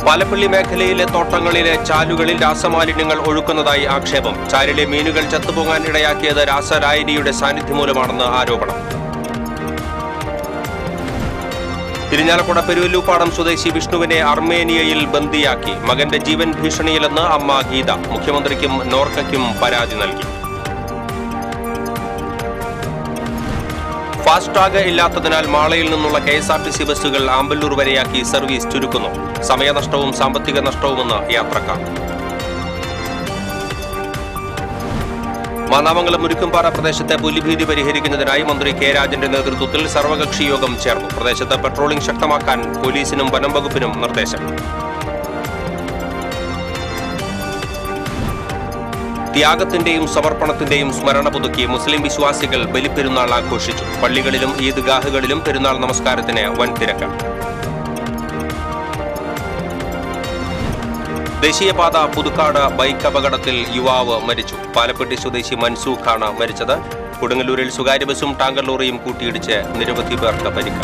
പാലപ്പള്ളി മേഖലയിലെ തോട്ടങ്ങളിലെ ചാലുകളിൽ രാസമാലിന്യങ്ങൾ ഒഴുക്കുന്നതായി ആക്ഷേപം. ചാലിലെ മീനുകൾ ചത്തുപോകാൻ ഇടയാക്കിയത് രാസലായനിയുടെ സാന്നിധ്യം മൂലമാണെന്ന് ആരോപണം. ഇരിഞ്ഞാലക്കുട പെരുവല്ലൂപ്പാടം സ്വദേശി വിഷ്ണുവിനെ അർമേനിയയിൽ ബന്ദിയാക്കി. മകന്റെ ജീവൻ ഭീഷണിയിലെന്ന് അമ്മ ഗീത. മുഖ്യമന്ത്രിക്കും നോർക്കയ്ക്കും പരാതി നൽകി. ഫാസ്ടാഗ് ഇല്ലാത്തതിനാൽ മാളയിൽ നിന്നുള്ള KSRTC ബസ്സുകൾ ആമ്പല്ലൂർ വരെയാക്കി സർവീസ് ചുരുക്കുന്നു. സമയനഷ്ടവും സാമ്പത്തിക നഷ്ടവുമെന്ന് യാത്രക്കാർ. മാന്നാമംഗലം മുരുക്കുംപാറ പ്രദേശത്തെ പുലിഭീതി പരിഹരിക്കുന്നതിനായി മന്ത്രി കെ രാജന്റെ നേതൃത്വത്തിൽ സർവകക്ഷി യോഗം ചേർന്നു. പ്രദേശത്ത് പട്രോളിംഗ് ശക്തമാക്കാൻ പോലീസിനും വനം വകുപ്പിനും നിർദ്ദേശം. ത്യാഗത്തിന്റെയും സമർപ്പണത്തിന്റെയും സ്മരണ പുതുക്കി മുസ്ലിം വിശ്വാസികൾ ബലിപ്പെരുന്നാൾ ആഘോഷിച്ചു. പള്ളികളിലും ഈദ്ഗാഹുകളിലും പെരുന്നാൾ നമസ്കാരത്തിന് വൻ തിരക്ക്. ദേശീയപാത പുതുക്കാട് ബൈക്ക് അപകടത്തിൽ യുവാവ് മരിച്ചു. പാലപ്പെട്ടി സ്വദേശി മൻസൂഖാണ് മരിച്ചത്. കൊടുങ്ങല്ലൂരിൽ സ്വകാര്യ ബസും ടാങ്കർ ലോറിയും കൂട്ടിയിടിച്ച് നിരവധി പേർക്ക് പരിക്ക്.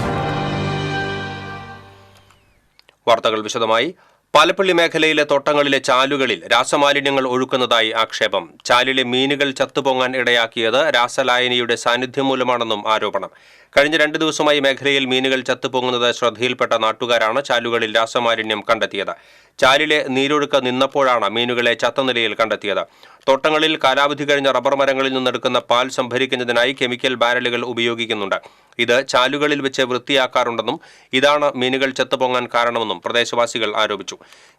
വാർത്തകൾ വിശദമായി. പാലപ്പള്ളി മേഖലയിലെ തോട്ടങ്ങളിലെ ചാലുകളിൽ രാസമാലിന്യങ്ങൾ ഒഴുക്കുന്നതായി ആക്ഷേപം. ചാലിലെ മീനുകൾ ചത്തുപൊങ്ങാൻ ഇടയാക്കിയത് രാസലായനിയുടെ സാന്നിധ്യം മൂലമാണെന്നും ആരോപണം. കഴിഞ്ഞ 2 ദിവസമായി മേഖലയിൽ മീനുകൾ ചത്തുപൊങ്ങുന്നത് ശ്രദ്ധയിൽപ്പെട്ട നാട്ടുകാരാണ് ചാലുകളിൽ രാസമാലിന്യം കണ്ടെത്തിയത്. ചാലിലെ നീരൊഴുക്ക് നിന്നപ്പോഴാണ് മീനുകളെ ചത്ത നിലയിൽ കണ്ടെത്തിയത്. തോട്ടങ്ങളിൽ കാലാവധി കഴിഞ്ഞ റബ്ബർ മരങ്ങളിൽ നിന്നെടുക്കുന്ന പാൽ സംഭരിക്കുന്നതിനായി കെമിക്കൽ ബാരലുകൾ ഉപയോഗിക്കുന്നുണ്ട്. ഇത് ചാലുകളിൽ വെച്ച് വൃത്തിയാക്കാറുണ്ടെന്നും ഇതാണ് മീനുകൾ ചത്തുപൊങ്ങാൻ കാരണമെന്നും പ്രദേശവാസികൾ ആരോപിച്ചു.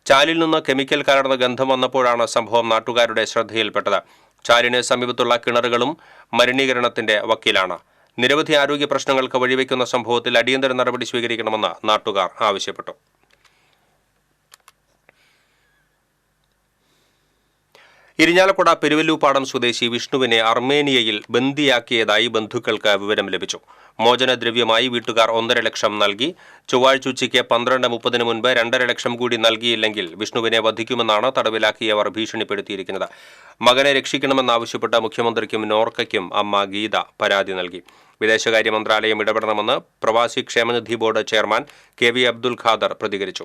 ചാലിൽ നിന്ന് കെമിക്കൽ കലർന്ന ഗന്ധം വന്നപ്പോഴാണ് സംഭവം നാട്ടുകാരുടെ ശ്രദ്ധയിൽപ്പെട്ടത്. ചാലിന് സമീപത്തുള്ള കിണറുകളും മലിനീകരണത്തിന്റെ വക്കീലാണ്. നിരവധി ആരോഗ്യ പ്രശ്നങ്ങൾക്ക് വഴിവെക്കുന്ന സംഭവത്തിൽ അടിയന്തര നടപടി സ്വീകരിക്കണമെന്ന് നാട്ടുകാർ ആവശ്യപ്പെട്ടു. ഇരിഞ്ഞാലക്കുട പെരുവല്ലൂപ്പാടം സ്വദേശി വിഷ്ണുവിനെ അർമേനിയയിൽ ബന്ദിയാക്കിയതായി ബന്ധുക്കൾക്ക് വിവരം ലഭിച്ചു. മോചനദ്രവ്യമായി വീട്ടുകാർ 1.5 ലക്ഷം നൽകി. ചൊവ്വാഴ്ച ഉച്ചയ്ക്ക് 12:30 മുൻപ് 2.5 ലക്ഷം കൂടി നൽകിയില്ലെങ്കിൽ വിഷ്ണുവിനെ വധിക്കുമെന്നാണ് തടവിലാക്കിയവർ ഭീഷണിപ്പെടുത്തിയിരിക്കുന്നത്. മകനെ രക്ഷിക്കണമെന്നാവശ്യപ്പെട്ട് മുഖ്യമന്ത്രിക്കും നോർക്കയ്ക്കും അമ്മ ഗീത പരാതി നൽകി. വിദേശകാര്യ മന്ത്രാലയം ഇടപെടണമെന്ന് പ്രവാസി ക്ഷേമനിധി board chairman KV Abdul Khader പ്രതികരിച്ചു.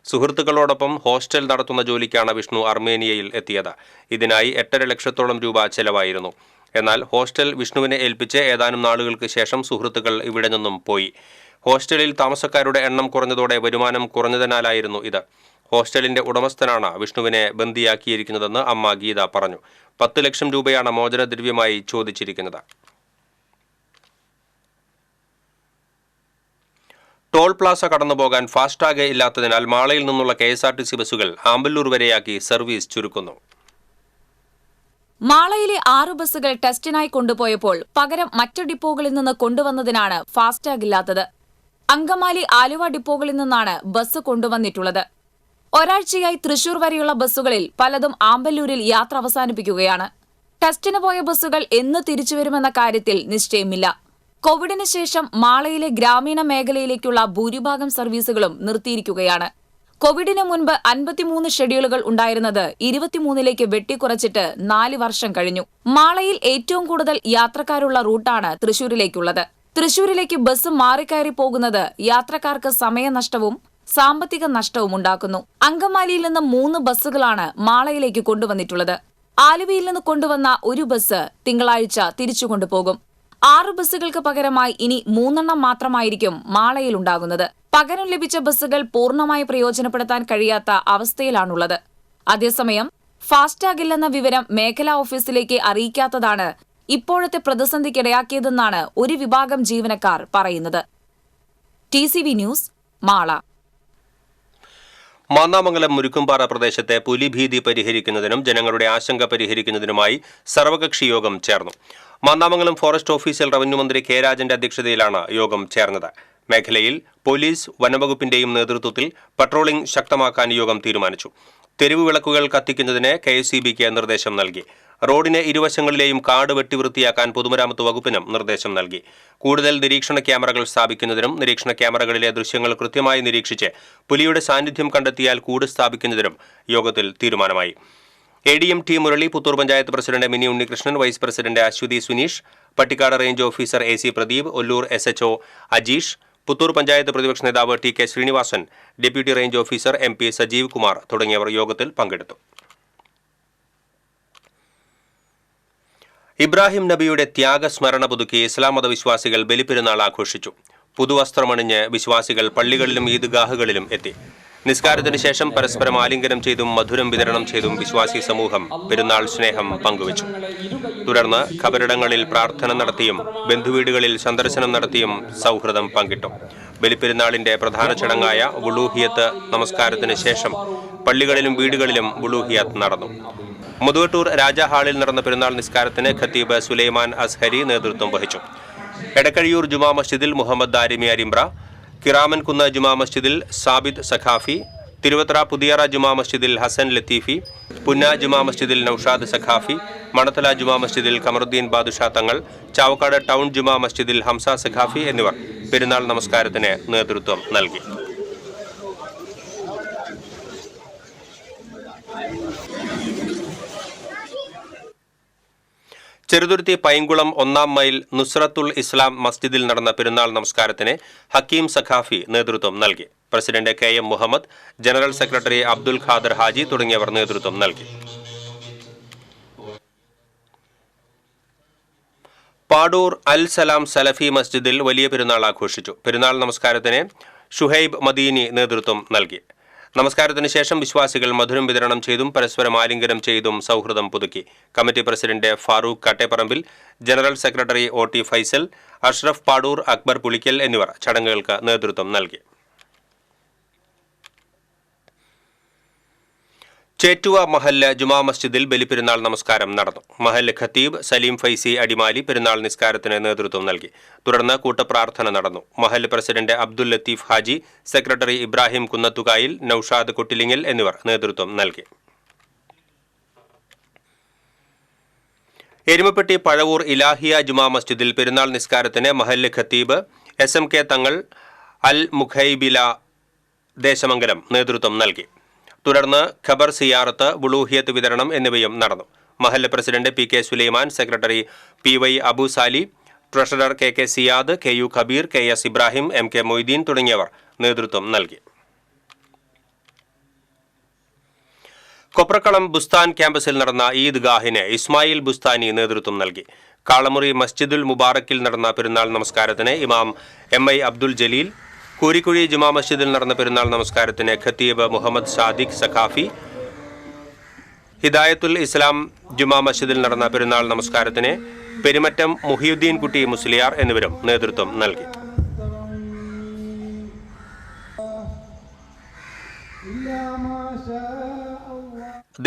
സുഹൃത്തുക്കളോടൊപ്പം ഹോസ്റ്റൽ നടത്തുന്ന ജോലിക്കാണ് വിഷ്ണു അർമേനിയയിൽ എത്തിയത്. ഇതിനായി 8.5 ലക്ഷത്തോളം രൂപ ചെലവായിരുന്നു. എന്നാൽ ഹോസ്റ്റൽ വിഷ്ണുവിനെ ഏൽപ്പിച്ച് ഏതാനും നാളുകൾക്ക് ശേഷം സുഹൃത്തുക്കൾ ഇവിടെ നിന്നും പോയി. ഹോസ്റ്റലിൽ താമസക്കാരുടെ എണ്ണം കുറഞ്ഞതോടെ വരുമാനം കുറഞ്ഞതിനാലായിരുന്നു ഇത്. ഹോസ്റ്റലിന്റെ ഉടമസ്ഥനാണ് വിഷ്ണുവിനെ ബന്ദിയാക്കിയിരിക്കുന്നതെന്ന് അമ്മ ഗീത പറഞ്ഞു. 10 ലക്ഷം രൂപയാണ് മോചനദ്രവ്യമായി ചോദിച്ചിരിക്കുന്നത്. ടോൾ പ്ലാസ കടന്നുപോകാൻ ഫാസ്ടാഗ് ഇല്ലാത്തതിനാൽ മാളയിൽ നിന്നുള്ള KSRTC ബസ്സുകൾ ആമ്പല്ലൂർ വരെയാക്കി സർവീസ് ചുരുക്കുന്നു. മാളയിലെ 6 ബസ്സുകൾ ടെസ്റ്റിനായി കൊണ്ടുപോയപ്പോൾ പകരം മറ്റു ഡിപ്പോകളിൽ നിന്ന് കൊണ്ടുവന്നതിനാണ് ഫാസ്ടാഗ് ഇല്ലാത്തത്. അങ്കമാലി ആലുവ ഡിപ്പോകളിൽ നിന്നാണ് ബസ് കൊണ്ടുവന്നിട്ടുള്ളത്. ഒരാഴ്ചയായി തൃശൂർ വരെയുള്ള ബസ്സുകളിൽ പലതും ആമ്പല്ലൂരിൽ യാത്ര അവസാനിപ്പിക്കുകയാണ്. ടെസ്റ്റിന് പോയ ബസ്സുകൾ എന്ന് തിരിച്ചുവരുമെന്ന കാര്യത്തിൽ നിശ്ചയമില്ല. കോവിഡിന് ശേഷം മാളയിലെ ഗ്രാമീണ മേഖലയിലേക്കുള്ള ഭൂരിഭാഗം സർവീസുകളും നിർത്തിയിരിക്കുകയാണ്. കോവിഡിന് മുൻപ് 53 ഷെഡ്യൂളുകൾ ഉണ്ടായിരുന്നത് 23ലേക്ക് വെട്ടിക്കുറച്ചിട്ട് 4 വർഷം കഴിഞ്ഞു. മാളയിൽ ഏറ്റവും കൂടുതൽ യാത്രക്കാരുള്ള റൂട്ടാണ് തൃശൂരിലേക്കുള്ളത്. തൃശൂരിലേക്ക് ബസ് മാറിക്കയറി പോകുന്നത് യാത്രക്കാർക്ക് സമയനഷ്ടവും സാമ്പത്തിക നഷ്ടവും ഉണ്ടാക്കുന്നു. അങ്കമാലിയിൽ നിന്ന് 3 ബസ്സുകളാണ് മാളയിലേക്ക് കൊണ്ടുവന്നിട്ടുള്ളത്. ആലുവയിൽ നിന്ന് കൊണ്ടുവന്ന ഒരു ബസ് തിങ്കളാഴ്ച തിരിച്ചു കൊണ്ടുപോകും. 6 ബസ്സുകൾക്ക് പകരമായി ഇനി 3 മാത്രമായിരിക്കും മാളയിൽ ഉണ്ടാകുന്നത്. പകരം ലഭിച്ച ബസ്സുകൾ പൂർണ്ണമായി പ്രയോജനപ്പെടുത്താൻ കഴിയാത്ത അവസ്ഥയിലാണുള്ളത്. അതേസമയം ഫാസ്ടാഗ് ഇല്ലെന്ന വിവരം മേഖലാ ഓഫീസിലേക്ക് അറിയിക്കാത്തതാണ് ഇപ്പോഴത്തെ പ്രതിസന്ധിക്കിടയാക്കിയതെന്നാണ് ഒരു വിഭാഗം ജീവനക്കാർ പറയുന്നത്. TCV news, Mala. മാന്നാമംഗലം മുരുക്കുംപാറ പ്രദേശത്തെ പുലിഭീതി പരിഹരിക്കുന്നതിനും ജനങ്ങളുടെ ആശങ്ക പരിഹരിക്കുന്നതിനുമായി സർവകക്ഷി യോഗം ചേർന്നു. മാന്നാമംഗലം ഫോറസ്റ്റ് ഓഫീസിൽ റവന്യൂ മന്ത്രി കെ രാജന്റെ അധ്യക്ഷതയിലാണ് യോഗം ചേർന്നത്. മേഖലയിൽ പോലീസ് വനംവകുപ്പിന്റെയും നേതൃത്വത്തിൽ പട്രോളിംഗ് ശക്തമാക്കാൻ യോഗം തീരുമാനിച്ചു. തെരുവ് വിളക്കുകൾ കത്തിക്കുന്നതിന് KSEBക്ക് നിർദ്ദേശം നൽകി. റോഡിന് ഇരുവശങ്ങളിലെയും കാട് വെട്ടിവൃത്തിയാക്കാൻ പൊതുമരാമത്ത് വകുപ്പിനും നിർദ്ദേശം നൽകി. കൂടുതൽ നിരീക്ഷണ ക്യാമറകൾ സ്ഥാപിക്കുന്നതിനും നിരീക്ഷണ ക്യാമറകളിലെ ദൃശ്യങ്ങൾ കൃത്യമായി നിരീക്ഷിച്ച് പുലിയുടെ സാന്നിധ്യം കണ്ടെത്തിയാൽ കൂട് സ്ഥാപിക്കുന്നതിനും യോഗത്തിൽ തീരുമാനമായി. ADM T Murali, Puthur panchayat president Mini Unnikrishnan, vice president Aswathy Suneesh, Pattikkad range officer AC Pradeep, Ollur SHO Ajeesh, Puthur panchayat പ്രതിപക്ഷ നേതാവ് T K Sreenivasan, deputy range officer MP Sajeev Kumar തുടങ്ങിയവർ യോഗത്തിൽ പങ്കെടുത്തു. ഇബ്രാഹിം നബിയുടെ ത്യാഗസ്മരണ പുതുക്കി ഇസ്ലാം മതവിശ്വാസികൾ ബലിപ്പെരുന്നാൾ ആഘോഷിച്ചു. പുതുവസ്ത്രമണിഞ്ഞ് വിശ്വാസികൾ പള്ളികളിലും ഈദ്ഗാഹുകളിലും എത്തി. നിസ്കാരത്തിന് ശേഷം പരസ്പരം ആലിംഗനം ചെയ്തും മധുരം വിതരണം ചെയ്തും വിശ്വാസി സമൂഹം പെരുന്നാൾ സ്നേഹം പങ്കുവച്ചു. തുടർന്ന് ഖബറിടങ്ങളിൽ പ്രാർത്ഥന നടത്തിയും ബന്ധുവീടുകളിൽ സന്ദർശനം നടത്തിയും സൗഹൃദം പങ്കിട്ടു. ബലിപ്പെരുന്നാളിന്റെ പ്രധാന ചടങ്ങായ വുളൂഹിയത്ത് നമസ്കാരത്തിന് ശേഷം പള്ളികളിലും വീടുകളിലും വുളൂഹിയത്ത് നടന്നു. മുതുവട്ടൂർ രാജാ ഹാളിൽ നടന്ന പെരുന്നാൾ നിസ്കാരത്തിന് ഖത്തീബ് സുലൈമാൻ അസ്ഹരി നേതൃത്വം വഹിച്ചു. എടക്കഴിയൂർ ജുമാ മസ്ജിദിൽ മുഹമ്മദ് ദാരിമി അരിമ്പ്ര, കിറാമൻകുന്ന് ജുമാ മസ്ജിദിൽ സാബിദ് സഖാഫി, തിരുവത്ര പുതിയറ ജുമാ മസ്ജിദിൽ ഹസൻ ലത്തീഫി, പുന്ന ജുമാ മസ്ജിദിൽ നൌഷാദ് സഖാഫി, മണത്തല ജുമാ മസ്ജിദിൽ കമറുദ്ദീൻ ബാദുഷാ തങ്ങൾ, ചാവക്കാട് ടൗൺ ജുമാ മസ്ജിദിൽ ഹംസ സഖാഫി എന്നിവർ പെരുന്നാൾ നമസ്കാരത്തിന് നേതൃത്വം നൽകി. ചെറുതുരുത്തി പൈങ്കുളം 1-ാം മൈൽ നുസ്രത്തുൽ ഇസ്ലാം മസ്ജിദിൽ നടന്ന പെരുന്നാൾ നമസ്കാരത്തിന് ഹക്കീം സഖാഫി നേതൃത്വം നൽകി. President KM Muhammad, general secretary Abdul Khader Haji തുടങ്ങിയവർ നേതൃത്വം നൽകി. പാടൂർ അൽ സലാം സലഫി മസ്ജിദിൽ വലിയ പെരുന്നാൾ ആഘോഷിച്ചു. പെരുന്നാൾ നമസ്കാരത്തിന് ഷുഹൈബ് മദീനി നേതൃത്വം നൽകി. നമസ്കാരത്തിന് ശേഷം വിശ്വാസികൾ മധുരം വിതരണം ചെയ്തും പരസ്പരം ആലിംഗനം ചെയ്തും സൗഹൃദം പുതുക്കി. കമ്മിറ്റി പ്രസിഡന്റ് ഫാറൂഖ് കാട്ടേപ്പറമ്പിൽ, general secretary OT Faisal, Ashraf Padoor, Akbar Pulikkal എന്നിവർ ചടങ്ങുകൾക്ക് നേതൃത്വം നൽകി. ചേറ്റുവ മഹല്ല് ജുമാ മസ്ജിദിൽ ബലിപ്പെരുന്നാൾ നമസ്കാരം നടന്നു. മഹല്ല് ഖത്തീബ് സലീം ഫൈസി അടിമാലി പെരുന്നാൾ നിസ്കാരത്തിന് നേതൃത്വം നൽകി. തുടർന്ന് കൂട്ടപ്രാർത്ഥന നടന്നു. മഹല്ല് പ്രസിഡന്റ് അബ്ദുൽ ലത്തീഫ് ഹാജി, സെക്രട്ടറി ഇബ്രാഹിം കുന്നത്തുകായിൽ, നൌഷാദ് കൊട്ടിലിങ്ങൽ എന്നിവർ നേതൃത്വം നൽകി. എരുമപ്പെട്ടി പഴവൂർ ഇലാഹിയ ജുമാ മസ്ജിദിൽ പെരുന്നാൾ നിസ്കാരത്തിന് മഹല്ല് ഖത്തീബ് SMK തങ്ങൾ അൽ മുഖൈബില ദേശമംഗലം നേതൃത്വം നൽകി. തുടർന്ന് ഖബർ സിയാറത്ത്, വുളൂഹിയത്ത് വിതരണം എന്നിവയും നടന്നു. മഹല്ല് president PK Sulaiman, secretary PY Abu Sali, treasurer KK Siyad, KU Khabeer, KS Ibrahim, MK Moideen തുടങ്ങിയവർ നേതൃത്വം നൽകി. കൊപ്രക്കളം ബുസ്താൻ ക്യാമ്പസിൽ നടന്ന ഈദ്ഗാഹിന് ഇസ്മായിൽ ബുസ്താനി നേതൃത്വം നൽകി. കാളമുറി മസ്ജിദുൽ മുബാറക്കിൽ നടന്ന പെരുന്നാൾ നമസ്കാരത്തിന് ഇമാം MI അബ്ദുൽ ജലീൽ, കൂരിക്കുഴി ജുമാ മസ്ജിദിൽ നടന്ന പെരുന്നാൾ നമസ്കാരത്തിന് ഖത്തീബ് മുഹമ്മദ് സാദിഖ് സഖാഫി, ഹിദായത്തുൽ ഇസ്ലാം ജുമാ മസ്ജിദിൽ നടന്ന പെരുന്നാൾ നമസ്കാരത്തിന് പെരുമറ്റം മുഹിയുദ്ദീൻ കുട്ടി മുസ്ലിയാർ എന്നിവരും നേതൃത്വം നൽകി.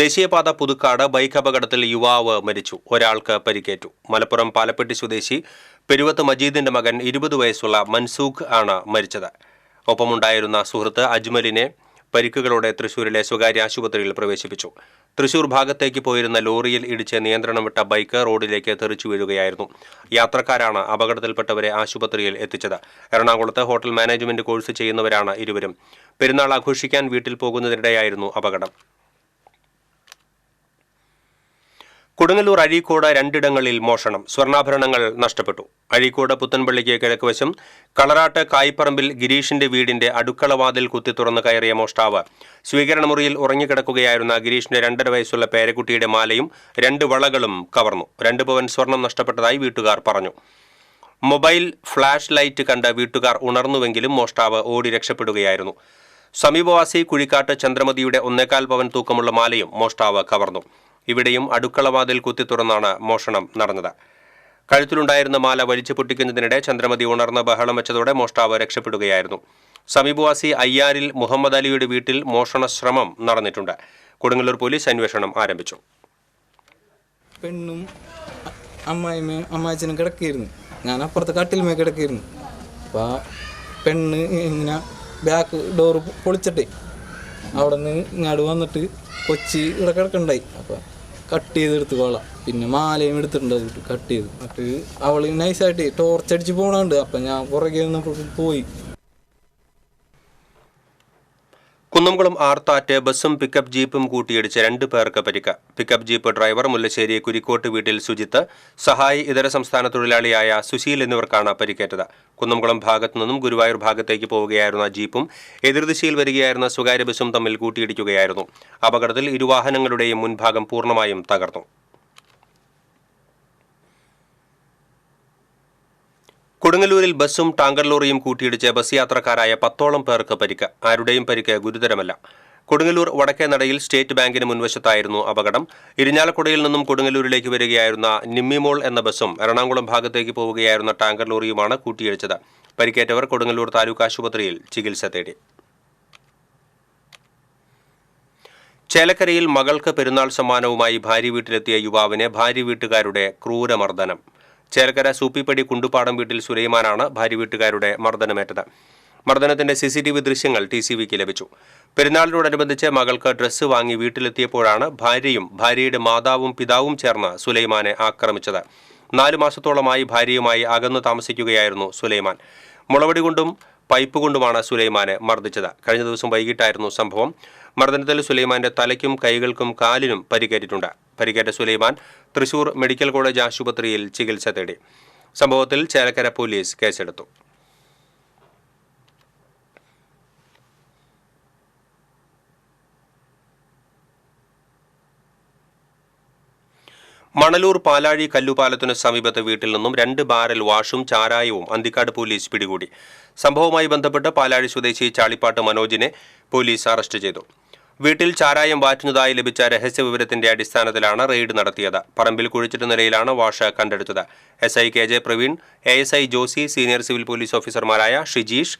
ദേശീയപാത പുതുക്കാട് ബൈക്ക് അപകടത്തിൽ യുവാവ് മരിച്ചു. ഒരാൾക്ക് പരിക്കേറ്റു. മലപ്പുറം പാലപ്പെട്ടി സ്വദേശി പെരുവത്ത് മജീദിന്റെ മകൻ 20 വയസ്സുള്ള മൻസൂഖ് ആണ് മരിച്ചത്. ഒപ്പമുണ്ടായിരുന്ന സുഹൃത്ത് അജ്മലിനെ പരിക്കുകളോടെ തൃശൂരിലെ സ്വകാര്യ ആശുപത്രിയിൽ പ്രവേശിപ്പിച്ചു. തൃശൂർ ഭാഗത്തേക്ക് പോയിരുന്ന ലോറിയിൽ ഇടിച്ച് നിയന്ത്രണം വിട്ട ബൈക്ക് റോഡിലേക്ക് തെറിച്ചു വീഴുകയായിരുന്നു. യാത്രക്കാരാണ് അപകടത്തിൽപ്പെട്ടവരെ ആശുപത്രിയിൽ എത്തിച്ചത്. എറണാകുളത്ത് ഹോട്ടൽ മാനേജ്മെന്റ് കോഴ്സ് ചെയ്യുന്നവരാണ് ഇരുവരും. പെരുന്നാൾ ആഘോഷിക്കാൻ വീട്ടിൽ പോകുന്നതിനിടെയായിരുന്നു അപകടം. കൊടുങ്ങല്ലൂർ അഴീക്കോട് 2 മോഷണം, സ്വർണ്ണാഭരണങ്ങൾ നഷ്ടപ്പെട്ടു. അഴീക്കോട് പുത്തൻപള്ളിക്ക് കിഴക്കുവശം കളറാട്ട് കായ്പറമ്പിൽ ഗിരീഷിന്റെ വീടിന്റെ അടുക്കളവാതിൽ കുത്തി തുറന്ന് കയറിയ മോഷ്ടാവ് സ്വീകരണമുറിയിൽ ഉറങ്ങിക്കിടക്കുകയായിരുന്ന ഗിരീഷിന്റെ 2.5 വയസ്സുള്ള പേരക്കുട്ടിയുടെ മാലയും 2 വളകളും കവർന്നു. 2 പവൻ സ്വർണം നഷ്ടപ്പെട്ടതായി വീട്ടുകാർ പറഞ്ഞു. മൊബൈൽ ഫ്ലാഷ് ലൈറ്റ് കണ്ട് വീട്ടുകാർ ഉണർന്നുവെങ്കിലും മോഷ്ടാവ് ഓടി രക്ഷപ്പെടുകയായിരുന്നു. സമീപവാസി കുഴിക്കാട്ട് ചന്ദ്രമതിയുടെ 1.25 പവൻ തൂക്കമുള്ള മാലയും മോഷ്ടാവ് കവർന്നു. ഇവിടെയും അടുക്കളവാതിൽ കുത്തി തുറന്നാണ് മോഷണം നടന്നത്. കഴുത്തിലുണ്ടായിരുന്ന മാല വലിച്ചു പൊട്ടിക്കുന്നതിനിടെ ചന്ദ്രമതി ഉണർന്ന് ബഹളം വെച്ചതോടെ മോഷ്ടാവ് രക്ഷപ്പെടുകയായിരുന്നു. സമീപവാസി അയ്യാരിൽ മുഹമ്മദ് അലിയുടെ വീട്ടിൽ മോഷണ ശ്രമം നടന്നിട്ടുണ്ട്. കൊടുങ്ങല്ലൂർ പോലീസ് അന്വേഷണം ആരംഭിച്ചു. പെണ്ണും അമ്മാച്ചനും കിടക്കിയിരുന്നു. ഞാൻ അപ്പുറത്ത് കട്ടിലുമേ കിടക്കിയിരുന്നു. അപ്പോൾ പെണ്ണ് ഇങ്ങനെ ബാക്ക് ഡോറ് പൊളിച്ചിട്ടേ അവിടെ നിന്ന് ഇങ്ങോട്ട് വന്നിട്ട് കൊച്ചി ഇവിടെ കിടക്കണ്ടായി. അപ്പോൾ കട്ട് ചെയ്തെടുത്ത് കൊള്ളാം. പിന്നെ മാലയും എടുത്തിട്ടുണ്ട്, അത് കട്ട് ചെയ്ത്. എന്നിട്ട് അവൾ നൈസായിട്ട് ടോർച്ചടിച്ച് പോകണുണ്ട്. അപ്പം ഞാൻ പുറകെ നിന്നപ്പോൾ പോയി. കുന്നംകുളം ആർത്താറ്റ് ബസ്സും പിക്കപ്പ് ജീപ്പും കൂട്ടിയിടിച്ച് 2 പേർക്ക് പരിക്ക്. പിക്കപ്പ് ജീപ്പ് ഡ്രൈവർ മുല്ലശ്ശേരി കുരിക്കോട്ട് വീട്ടിൽ സുജിത്ത്, സഹായി ഇതര സംസ്ഥാന തൊഴിലാളിയായ സുശീൽ എന്നിവർക്കാണ് പരിക്കേറ്റത്. കുന്നംകുളം ഭാഗത്തു നിന്നും ഗുരുവായൂർ ഭാഗത്തേക്ക് പോവുകയായിരുന്ന ജീപ്പും എതിർദിശയിൽ വരികയായിരുന്ന സ്വകാര്യ ബസ്സും തമ്മിൽ കൂട്ടിയിടിക്കുകയായിരുന്നു. അപകടത്തിൽ ഇരുവാഹനങ്ങളുടെയും മുൻഭാഗം പൂർണ്ണമായും തകർന്നു. കൊടുങ്ങല്ലൂരിൽ ബസ്സും ടാങ്കർ ലോറിയും കൂട്ടിയിടിച്ച് ബസ് യാത്രക്കാരായ 10ഓളം പേർക്ക് പരിക്ക്. ആരുടെയും പരിക്ക് ഗുരുതരമല്ല. കൊടുങ്ങല്ലൂർ വടക്കേനടയിൽ സ്റ്റേറ്റ് ബാങ്കിന് മുൻവശത്തായിരുന്നു അപകടം. ഇരിഞ്ഞാലക്കുടയിൽ നിന്നും കൊടുങ്ങല്ലൂരിലേക്ക് വരികയായിരുന്ന നിമ്മിമോൾ എന്ന ബസ്സും എറണാകുളം ഭാഗത്തേക്ക് പോവുകയായിരുന്ന ടാങ്കർ ലോറിയുമാണ് കൂട്ടിയിടിച്ചത്. പരിക്കേറ്റവർ കൊടുങ്ങല്ലൂർ താലൂക്ക് ആശുപത്രിയിൽ ചികിത്സ തേടി. ചേലക്കരയിൽ മകൾക്ക് പെരുന്നാൾ സമ്മാനവുമായി ഭാര്യ വീട്ടിലെത്തിയ യുവാവിനെ ഭാര്യ വീട്ടുകാരുടെ ക്രൂരമർദ്ദനം. ചേലക്കര സൂപ്പിപ്പടി കുണ്ടുപാടം വീട്ടിൽ സുലൈമാനാണ് ഭാര്യ വീട്ടുകാരുടെ മർദ്ദനമേറ്റത്. മർദ്ദനത്തിന്റെ CCTV ദൃശ്യങ്ങൾ TCVക്ക് ലഭിച്ചു. പെരുന്നാളിനോടനുബന്ധിച്ച് മകൾക്ക് ഡ്രസ്സ് വാങ്ങി വീട്ടിലെത്തിയപ്പോഴാണ് ഭാര്യയും ഭാര്യയുടെ മാതാവും പിതാവും ചേർന്ന് സുലൈമാനെ ആക്രമിച്ചത്. 4 മാസത്തോളമായി ഭാര്യയുമായി അകന്നു താമസിക്കുകയായിരുന്നു സുലൈമാൻ. മുളവടി കൊണ്ടും പൈപ്പ് കൊണ്ടുമാണ് സുലൈമാനെ മർദ്ദിച്ചത്. കഴിഞ്ഞ ദിവസം വൈകിട്ടായിരുന്നു സംഭവം. മർദ്ദനത്തിൽ സുലൈമാന്റെ തലയ്ക്കും കൈകൾക്കും കാലിനും പരിക്കേറ്റിട്ടുണ്ട്. പരിക്കേറ്റ സുലൈമാൻ തൃശൂർ മെഡിക്കൽ കോളേജ് ആശുപത്രിയിൽ ചികിത്സ തേടി. സംഭവത്തിൽ ചേലക്കര പോലീസ് കേസെടുത്തു. മണലൂർ പാലാഴി കല്ലുപാലത്തിനു സമീപത്തെ വീട്ടിൽ നിന്നും 2 ബാരൽ വാഷും ചാരായവും അന്തിക്കാട് പോലീസ് പിടികൂടി. സംഭവവുമായി ബന്ധപ്പെട്ട് പാലാഴി സ്വദേശി ചാളിപ്പാട്ട് മനോജിനെ പോലീസ് അറസ്റ്റ് ചെയ്തു. വീട്ടിൽ ചാരായം വാറ്റുന്നതായി ലഭിച്ച രഹസ്യവിവരത്തിന്റെ അടിസ്ഥാനത്തിലാണ് റെയ്ഡ് നടത്തിയത്. പറമ്പിൽ കുഴിച്ചിട്ട നിലയിലാണ് വാഷ് കണ്ടെടുത്തത്. SI KJ Praveen, ASI Josy, senior civil police ഓഫീസർമാരായ ഷിജീഷ്,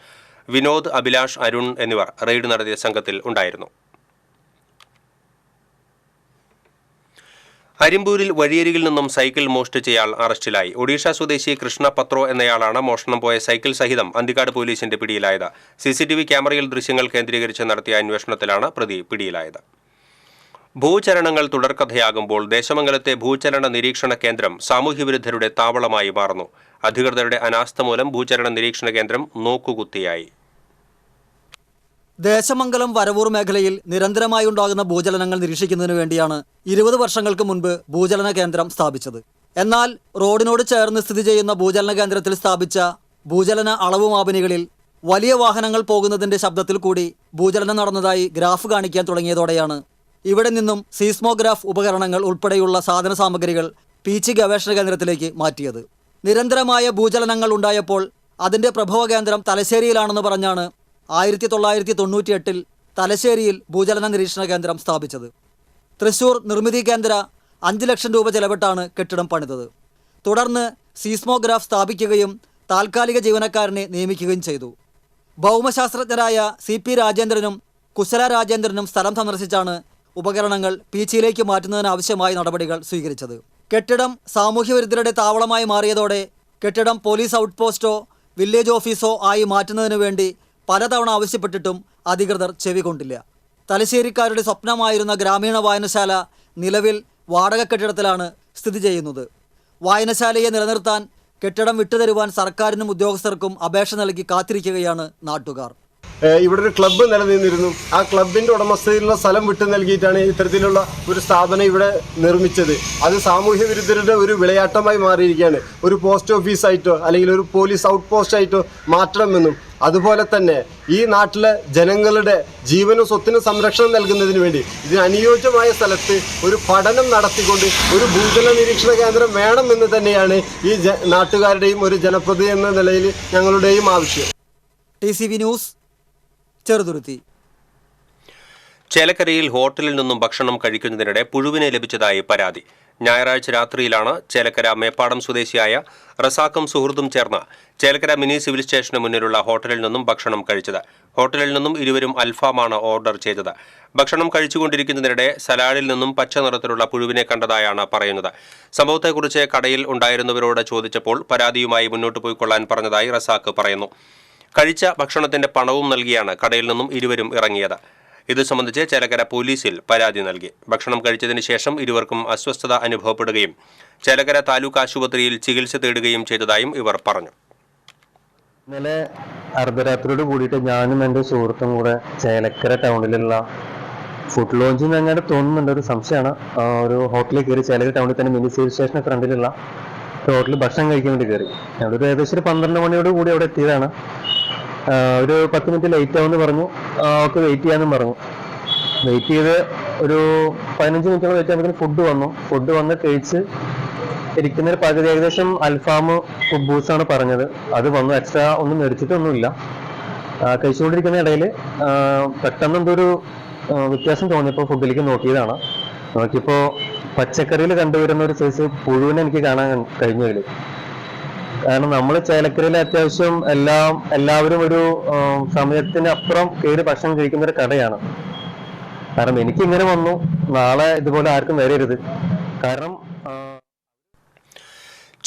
വിനോദ്, അഭിലാഷ്, അരുൺ എന്നിവർ റെയ്ഡ് നടത്തിയ സംഘത്തിൽ ഉണ്ടായിരുന്നു. അരിമ്പൂരിൽ വഴിയരികിൽ നിന്നും സൈക്കിൾ മോഷ്ടിച്ചയാൾ അറസ്റ്റിലായി. ഒഡീഷ സ്വദേശി കൃഷ്ണ പത്രോ എന്നയാളാണ് മോഷണം പോയ സൈക്കിൾ സഹിതം അന്തിക്കാട് പോലീസിന്റെ പിടിയിലായത്. CCTV ക്യാമറയിൽ ദൃശ്യങ്ങൾ കേന്ദ്രീകരിച്ച് നടത്തിയ അന്വേഷണത്തിലാണ് പ്രതി പിടിയിലായത്. ഭൂചലനങ്ങൾ തുടർക്കഥയാകുമ്പോൾ ദേശമംഗലത്തെ ഭൂചലന നിരീക്ഷണ കേന്ദ്രം സാമൂഹ്യവിരുദ്ധരുടെ താവളമായി മാറുന്നു. അധികൃതരുടെ അനാസ്ഥ മൂലം ഭൂചലന നിരീക്ഷണ കേന്ദ്രം നോക്കുകുത്തിയായി. ദേശമംഗലം വരവൂർ മേഖലയിൽ നിരന്തരമായി ഉണ്ടാകുന്ന ഭൂചലനങ്ങൾ നിരീക്ഷിക്കുന്നതിന് വേണ്ടിയാണ് 20 വർഷങ്ങൾക്ക് മുൻപ് ഭൂചലന കേന്ദ്രം സ്ഥാപിച്ചത്. എന്നാൽ റോഡിനോട് ചേർന്ന് സ്ഥിതി ചെയ്യുന്ന ഭൂചലന കേന്ദ്രത്തിൽ സ്ഥാപിച്ച ഭൂചലന അളവ് മാപിനികളിൽ വലിയ വാഹനങ്ങൾ പോകുന്നതിന്റെ ശബ്ദത്തിൽ കൂടി ഭൂചലനം നടന്നതായി ഗ്രാഫ് കാണിക്കാൻ തുടങ്ങിയതോടെയാണ് ഇവിടെ നിന്നും സീസ്മോഗ്രാഫ് ഉപകരണങ്ങൾ ഉൾപ്പെടെയുള്ള സാധന സാമഗ്രികൾ പീച്ചി ഗവേഷണ കേന്ദ്രത്തിലേക്ക് മാറ്റിയത്. നിരന്തരമായ ഭൂചലനങ്ങൾ ഉണ്ടായപ്പോൾ അതിന്റെ പ്രഭവ കേന്ദ്രം തലശ്ശേരിയിലാണെന്ന് പറഞ്ഞാണ് 1998 തലശ്ശേരിയിൽ ഭൂചലന നിരീക്ഷണ കേന്ദ്രം സ്ഥാപിച്ചത്. തൃശൂർ നിർമ്മിതി കേന്ദ്ര 5 ലക്ഷം രൂപ ചെലവിട്ടാണ് കെട്ടിടം പണിതത്. തുടർന്ന് സീസ്മോഗ്രാഫ് സ്ഥാപിക്കുകയും താൽക്കാലിക ജീവനക്കാരനെ നിയമിക്കുകയും ചെയ്തു. ഭൗമശാസ്ത്രജ്ഞരായ CP രാജേന്ദ്രനും കുശല രാജേന്ദ്രനും സ്ഥലം സന്ദർശിച്ചാണ് ഉപകരണങ്ങൾ പീച്ചിയിലേക്ക് മാറ്റുന്നതിനാവശ്യമായ നടപടികൾ സ്വീകരിച്ചത്. കെട്ടിടം സാമൂഹ്യവിരുദ്ധരുടെ താവളമായി മാറിയതോടെ കെട്ടിടം പോലീസ് ഔട്ട് പോസ്റ്റോ വില്ലേജ് ഓഫീസോ ആയി മാറ്റുന്നതിനു വേണ്ടി പലതവണ ആവശ്യപ്പെട്ടിട്ടും അധികൃതർ ചെവികൊണ്ടില്ല. തലശ്ശേരിക്കാരുടെ സ്വപ്നമായിരുന്ന ഗ്രാമീണ വായനശാല നിലവിൽ വാടക കെട്ടിടത്തിലാണ് സ്ഥിതി ചെയ്യുന്നത്. വായനശാലയെ നിലനിർത്താൻ കെട്ടിടം വിട്ടുതരുവാൻ സർക്കാരിനും ഉദ്യോഗസ്ഥർക്കും അപേക്ഷ നൽകി കാത്തിരിക്കുകയാണ് നാട്ടുകാർ. ഇവിടെ ഒരു ക്ലബ്ബ് നിലനിന്നിരുന്നു. ആ ക്ലബിൻ്റെ ഉടമസ്ഥതയിലുള്ള സ്ഥലം വിട്ടു നൽകിയിട്ടാണ് ഇത്തരത്തിലുള്ള ഒരു സ്ഥാപനം ഇവിടെ നിർമ്മിച്ചത്. അത് സാമൂഹ്യ വിരുദ്ധരുടെ ഒരു വിളയാട്ടമായി മാറിയിരിക്കുകയാണ്. ഒരു പോസ്റ്റ് ഓഫീസായിട്ടോ അല്ലെങ്കിൽ ഒരു പോലീസ് ഔട്ട് പോസ്റ്റായിട്ടോ മാറ്റണമെന്നും അതുപോലെ തന്നെ ഈ നാട്ടിലെ ജനങ്ങളുടെ ജീവനും സ്വത്തിനും സംരക്ഷണം നൽകുന്നതിന് വേണ്ടി ഇതിന് അനുയോജ്യമായ സ്ഥലത്ത് ഒരു പഠനം നടത്തിക്കൊണ്ട് ഒരു ഭൂചലന നിരീക്ഷണ കേന്ദ്രം വേണമെന്ന് തന്നെയാണ് ഈ നാട്ടുകാരുടെയും ഒരു ജനപ്രതിനിധി എന്ന നിലയിൽ ഞങ്ങളുടെയും ആവശ്യം. TCV news, Cheruthuruthy. ചേലക്കരയിൽ ഹോട്ടലിൽ നിന്നും ഭക്ഷണം കഴിക്കുന്നതിനിടെ പുഴുവിനെ ലഭിച്ചതായി പരാതി. ഞായറാഴ്ച രാത്രിയിലാണ് ചേലക്കര മേപ്പാടം സ്വദേശിയായ റസാഖും സുഹൃത്തും ചേർന്ന് ചേലക്കര മിനി സിവിൽ സ്റ്റേഷന് മുന്നിലുള്ള ഹോട്ടലിൽ നിന്നും ഭക്ഷണം കഴിച്ചത്. ഹോട്ടലിൽ നിന്നും ഇരുവരും അൽഫാമാണ് ഓർഡർ ചെയ്തത്. ഭക്ഷണം കഴിച്ചുകൊണ്ടിരിക്കുന്നതിനിടെ സലാഡിൽ നിന്നും പച്ച നിറത്തിലുള്ള പുഴുവിനെ കണ്ടതായാണ് പറയുന്നത്. സംഭവത്തെക്കുറിച്ച് കടയിൽ ഉണ്ടായിരുന്നവരോട് ചോദിച്ചപ്പോൾ പരാതിയുമായി മുന്നോട്ട് പോയിക്കൊള്ളാൻ പറഞ്ഞതായി റസാഖ് പറയുന്നു. കഴിച്ച ഭക്ഷണത്തിന്റെ പണവും നൽകിയാണ് കടയിൽ നിന്നും ഇരുവരും ഇറങ്ങിയത്. ഇത് സംബന്ധിച്ച് ചേലക്കര പോലീസിൽ പരാതി നൽകി. ഭക്ഷണം കഴിച്ചതിന് ശേഷം ഇരുവർക്കും അസ്വസ്ഥത അനുഭവപ്പെടുകയും ചേലക്കര താലൂക്ക് ആശുപത്രിയിൽ ചികിത്സ തേടുകയും ചെയ്തതായും ഇവർ പറഞ്ഞു. ഇന്നലെ അർദ്ധരാത്രിയോട് കൂടിയിട്ട് ഞാനും എൻ്റെ സുഹൃത്തും കൂടെ ചേലക്കര ടൗണിലുള്ള ഫുഡ് ലോഞ്ചിൽ നിന്ന് അങ്ങനെ തോന്നുന്നുണ്ട്, ഒരു സംശയമാണ്. ഒരു ഹോട്ടലിൽ കയറി, ചേലക്കര ടൗണിൽ തന്നെ മിനി സിവിൽ സ്റ്റേഷന് ഫ്രണ്ടിലുള്ള ഹോട്ടലിൽ ഭക്ഷണം കഴിക്കാൻ വേണ്ടി കയറി. ഞങ്ങളൊരു ഏകദേശം ഒരു 12 മണിയോട് കൂടി അവിടെ എത്തിയതാണ്. ഒരു 10 മിനിറ്റ് ലേറ്റ് ആവുമെന്ന് പറഞ്ഞു. അവർക്ക് വെയിറ്റ് ചെയ്യാമെന്നും പറഞ്ഞു. വെയിറ്റ് ചെയ്ത് ഒരു 15 മിനിറ്റോളം വെയിറ്റ് ആകുമ്പോഴത്തേക്കും ഫുഡ് വന്ന് കഴിച്ച് ഇരിക്കുന്നൊരു പകുതി, ഏകദേശം അൽഫാം കുബൂസാണ് പറഞ്ഞത്. അത് വന്നു, എക്സ്ട്രാ ഒന്നും മേടിച്ചിട്ടൊന്നുമില്ല. കഴിച്ചുകൊണ്ടിരിക്കുന്ന ഇടയിൽ പെട്ടെന്ന് എന്തൊരു വ്യത്യാസം തോന്നിയപ്പോൾ ഫുഡിലേക്ക് നോക്കിയതാണ്. നോക്കിയപ്പോൾ പച്ചക്കറിയിൽ കണ്ടുവരുന്ന ഒരു സൈസ് പുഴുവിനെ എനിക്ക് കാണാൻ കഴിഞ്ഞതിൽ. കാരണം നമ്മൾ ചേലക്കരയിൽ അത്യാവശ്യം എല്ലാവരും ഒരു സമയത്തിന് അപ്പുറം കയറി ഭക്ഷണം കഴിക്കുന്ന ഒരു കടയാണ്. കാരണം എനിക്കിങ്ങനെ വന്നു, നാളെ ഇതുപോലെ ആർക്കും വരരുത്. കാരണം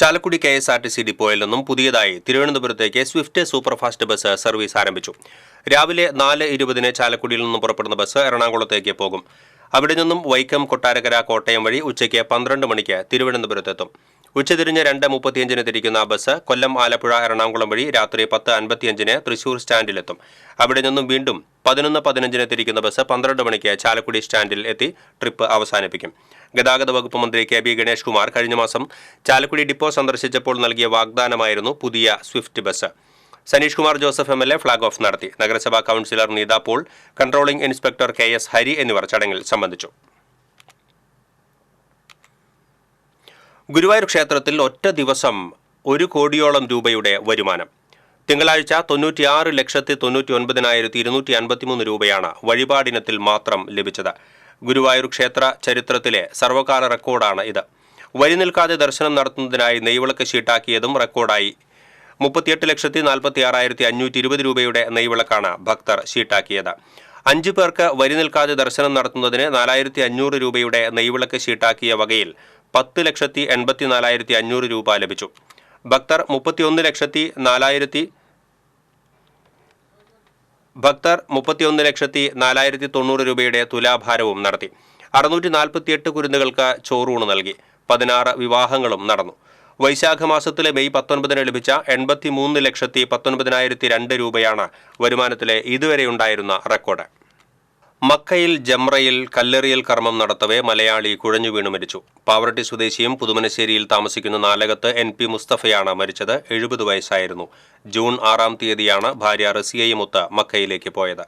ചാലക്കുടി KSRTC ഡിപ്പോയിൽ നിന്നും പുതിയതായി തിരുവനന്തപുരത്തേക്ക് സ്വിഫ്റ്റ് സൂപ്പർഫാസ്റ്റ് ബസ് സർവീസ് ആരംഭിച്ചു. രാവിലെ 4:20 ചാലക്കുടിയിൽ നിന്നും പുറപ്പെടുന്ന ബസ് എറണാകുളത്തേക്ക് പോകും. അവിടെ നിന്നും വൈക്കം, കൊട്ടാരക്കര, കോട്ടയം വഴി ഉച്ചയ്ക്ക് 12 മണിക്ക് തിരുവനന്തപുരത്തെത്തും. ഉച്ചതിരിഞ്ഞ് 2:35 തിരിക്കുന്ന ബസ് കൊല്ലം, ആലപ്പുഴ, എറണാകുളം വഴി രാത്രി 10:55 തൃശൂർ സ്റ്റാൻഡിലെത്തും. അവിടെ നിന്നും വീണ്ടും 11:15 തിരിക്കുന്ന ബസ് 12 മണിക്ക് ചാലക്കുടി സ്റ്റാൻഡിൽ എത്തി ട്രിപ്പ് അവസാനിപ്പിക്കും. ഗതാഗത വകുപ്പ് മന്ത്രി KB ഗണേഷ് കുമാർ കഴിഞ്ഞ മാസം ചാലക്കുടി ഡിപ്പോ സന്ദർശിച്ചപ്പോൾ നൽകിയ വാഗ്ദാനമായിരുന്നു പുതിയ Swift bus. Saneesh Kumar Joseph MLA flag off നടത്തി. നഗരസഭാ councillor Neetha Paul, controlling inspector KS Hari എന്നിവർ ചടങ്ങിൽ സംബന്ധിച്ചു. ഗുരുവായൂർ ക്ഷേത്രത്തിൽ ഒറ്റ ദിവസം 1 കോടിയോളം രൂപയുടെ വരുമാനം. തിങ്കളാഴ്ച 96,99,253 രൂപയാണ് വഴിപാടിനത്തിൽ മാത്രം ലഭിച്ചത്. ഗുരുവായൂർ ക്ഷേത്ര ചരിത്രത്തിലെ സർവകാല റെക്കോർഡാണ് ഇത്. വരി നിൽക്കാതെ ദർശനം നടത്തുന്നതിനായി നെയ്വിളക്ക് ഷീട്ടാക്കിയതും റെക്കോർഡായി. 38,46,520 രൂപയുടെ നെയ്വിളക്കാണ് ഭക്തർ ഷീട്ടാക്കിയത്. 5 പേർക്ക് വരി നിൽക്കാതെ ദർശനം നടത്തുന്നതിന് 4,500 രൂപയുടെ നെയ്വിളക്ക് ഷീട്ടാക്കിയ വകയിൽ 10,84,500 രൂപ ലഭിച്ചു. ഭക്തർ 31,04,090 രൂപയുടെ തുലാഭാരവും നടത്തി. 648 കുരുന്നുകൾക്ക് ചോറൂണ് നൽകി. 16 വിവാഹങ്ങളും നടന്നു. വൈശാഖ മാസത്തിലെ മെയ് 19 ലഭിച്ച 83,19,002 രൂപയാണ് വരുമാനത്തിലെ ഇതുവരെയുണ്ടായിരുന്ന റെക്കോർഡ്. മക്കയിൽ ജംറയിൽ കല്ലെറിയൽ കർമ്മം നടത്തവേ മലയാളി കുഴഞ്ഞു വീണു മരിച്ചു. പാവറട്ടി സ്വദേശിയും പുതുമനശ്ശേരിയിൽ താമസിക്കുന്ന നാലകത്ത് NP മുസ്തഫയാണ് മരിച്ചത്. 70 വയസ്സായിരുന്നു. ജൂൺ 6-ാം തീയതിയാണ് ഭാര്യ റസിയയുമൊത്ത് മക്കയിലേക്ക് പോയത്.